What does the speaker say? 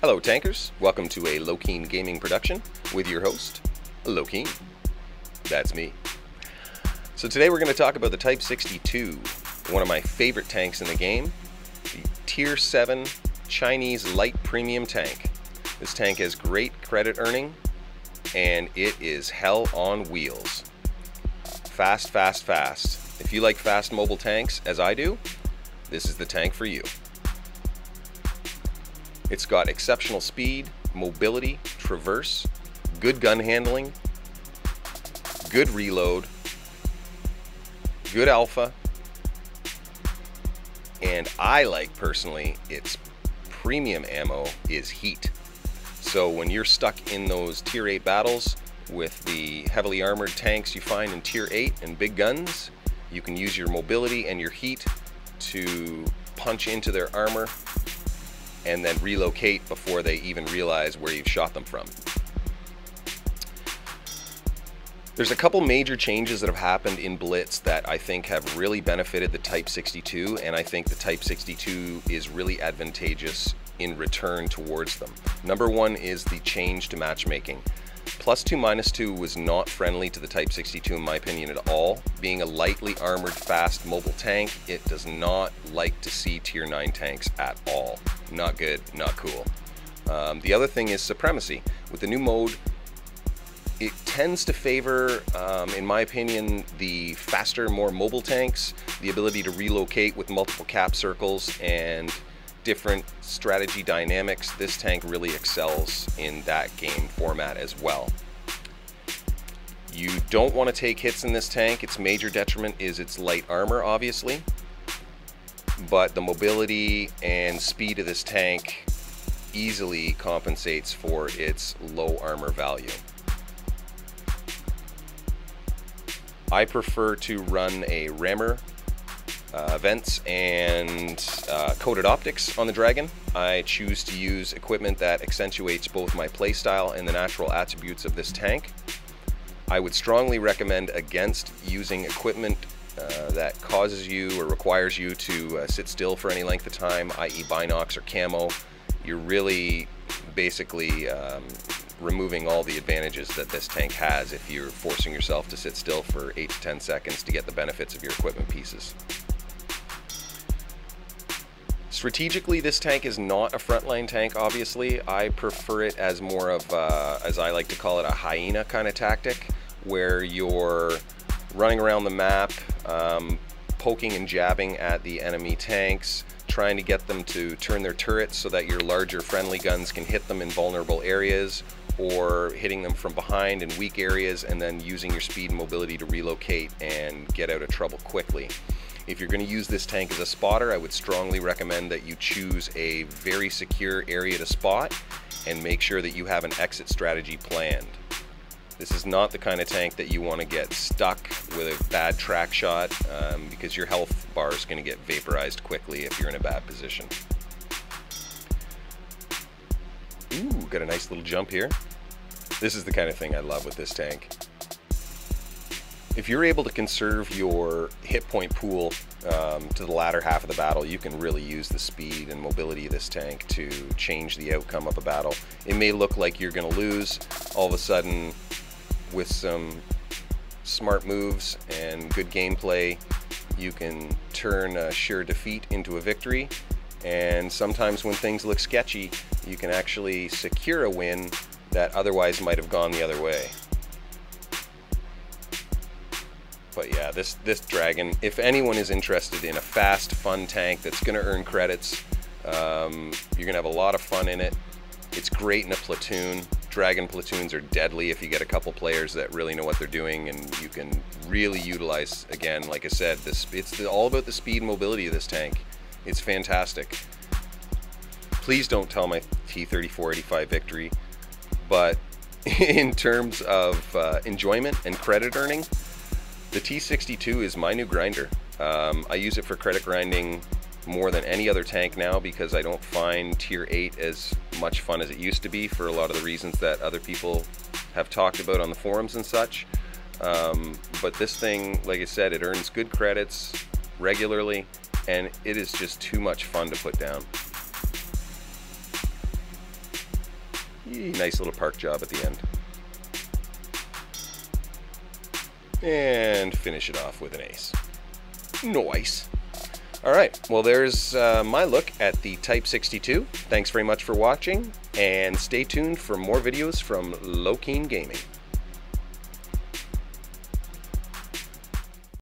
Hello tankers, welcome to a LokeenGaming production with your host, Lokeen. That's me. So today we're going to talk about the Type 62, one of my favorite tanks in the game, the Tier 7 Chinese light premium tank. This tank has great credit earning and it is hell on wheels. Fast, fast, fast. If you like fast mobile tanks, as I do, this is the tank for you. It's got exceptional speed, mobility, traverse, good gun handling, good reload, good alpha, and I like personally its premium ammo is heat. So when you're stuck in those Tier 8 battles with the heavily armored tanks you find in Tier 8 and big guns, you can use your mobility and your heat to punch into their armor and then relocate before they even realize where you've shot them from. There's a couple major changes that have happened in Blitz that I think have really benefited the Type 62, and I think the Type 62 is really advantageous in return towards them. Number one is the change to matchmaking. +2, -2 was not friendly to the Type 62 in my opinion at all. Being a lightly armored, fast mobile tank, it does not like to see Tier 9 tanks at all. Not good, not cool. The other thing is supremacy. With the new mode, it tends to favor, in my opinion, the faster, more mobile tanks, the ability to relocate with multiple cap circles and different strategy dynamics. This tank really excels in that game format as well. You don't want to take hits in this tank. Its major detriment is its light armor, obviously, but the mobility and speed of this tank easily compensates for its low armor value. I prefer to run a rammer vents and coated optics on the Dragon. I choose to use equipment that accentuates both my playstyle and the natural attributes of this tank. I would strongly recommend against using equipment that causes you or requires you to sit still for any length of time, i.e. binocs or camo. You're really basically removing all the advantages that this tank has if you're forcing yourself to sit still for 8 to 10 seconds to get the benefits of your equipment pieces. Strategically, this tank is not a frontline tank, obviously. I prefer it as more of, as I like to call it, a hyena kind of tactic, where you're running around the map, poking and jabbing at the enemy tanks, trying to get them to turn their turrets so that your larger friendly guns can hit them in vulnerable areas, or hitting them from behind in weak areas, and then using your speed and mobility to relocate and get out of trouble quickly. If you're going to use this tank as a spotter, I would strongly recommend that you choose a very secure area to spot and make sure that you have an exit strategy planned. This is not the kind of tank that you want to get stuck with a bad track shot, because your health bar is going to get vaporized quickly if you're in a bad position. Ooh, got a nice little jump here. This is the kind of thing I love with this tank. If you're able to conserve your hit point pool to the latter half of the battle, you can really use the speed and mobility of this tank to change the outcome of a battle. It may look like you're going to lose. All of a sudden, with some smart moves and good gameplay, you can turn a sure defeat into a victory. And sometimes when things look sketchy, you can actually secure a win that otherwise might have gone the other way. But yeah, this Dragon, if anyone is interested in a fast, fun tank that's going to earn credits, you're going to have a lot of fun in it. It's great in a platoon. Dragon platoons are deadly if you get a couple players that really know what they're doing, and you can really utilize, again, like I said, it's all about the speed and mobility of this tank. It's fantastic. Please don't tell my T-3485 victory, but in terms of enjoyment and credit earning, the T-62 is my new grinder. I use it for credit grinding more than any other tank now because I don't find Tier 8 as much fun as it used to be for a lot of the reasons that other people have talked about on the forums and such. But this thing, like I said, it earns good credits regularly, and it is just too much fun to put down. Nice little park job at the end. And finish it off with an ace. Nice. Alright, well there's my look at the Type 62. Thanks very much for watching, and stay tuned for more videos from LokeenGaming.